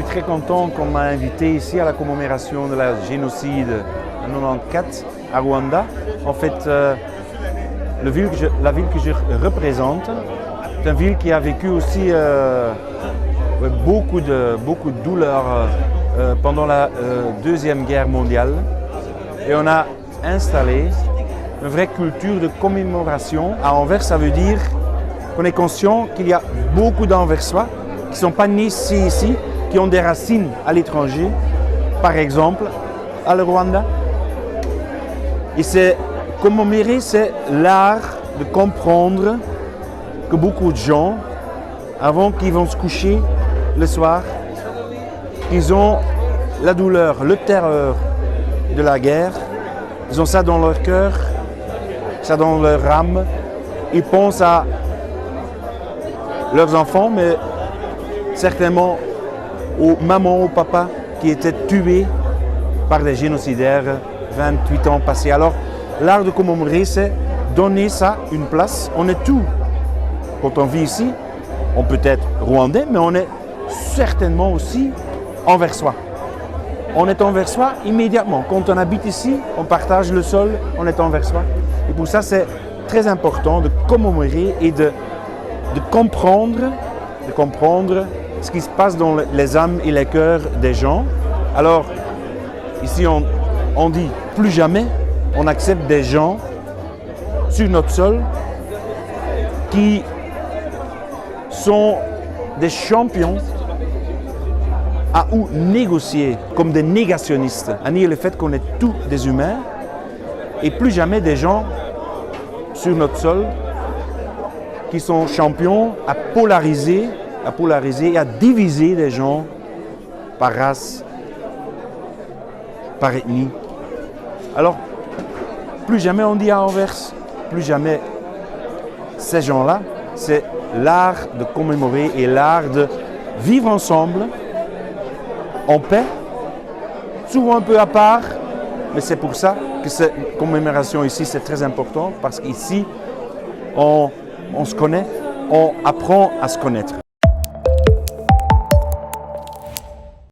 très content qu'on m'a invité ici à la commémoration de la génocide en 1994 à Rwanda. En fait, la ville que je représente, c'est une ville qui a vécu aussi beaucoup de douleurs pendant la Deuxième Guerre mondiale. Et on a installé une vraie culture de commémoration. À Anvers, ça veut dire qu'on est conscient qu'il y a beaucoup d'Anversois qui ne sont pas nés ici, qui ont des racines à l'étranger, par exemple à le Rwanda. Et c'est commémorer, c'est l'art de comprendre que beaucoup de gens, avant qu'ils vont se coucher le soir, ils ont la douleur, le terreur de la guerre, ils ont ça dans leur cœur, ça dans leur âme, ils pensent à leurs enfants, mais certainement aux mamans, aux papas qui étaient tués par des génocidaires 28 ans passés. Alors, l'art de commémorer, c'est donner ça une place. On est tout. Quand on vit ici, on peut être rwandais, mais on est certainement aussi anversois. On est anversois immédiatement. Quand on habite ici, on partage le sol, on est anversois. Et pour ça, c'est très important de commémorer et de comprendre ce qui se passe dans les âmes et les cœurs des gens. Alors, ici, on dit plus jamais, on accepte des gens sur notre sol qui sont des champions à ou négocier comme des négationnistes, à nier le fait qu'on est tous des humains, et plus jamais des gens sur notre sol qui sont champions à polariser et à diviser des gens par race, par ethnie. Alors, plus jamais on dit à Anvers, plus jamais ces gens-là, c'est l'art de commémorer et l'art de vivre ensemble, en paix, souvent un peu à part, mais c'est pour ça que cette commémoration ici, c'est très important, parce qu'ici, on se connaît, on apprend à se connaître.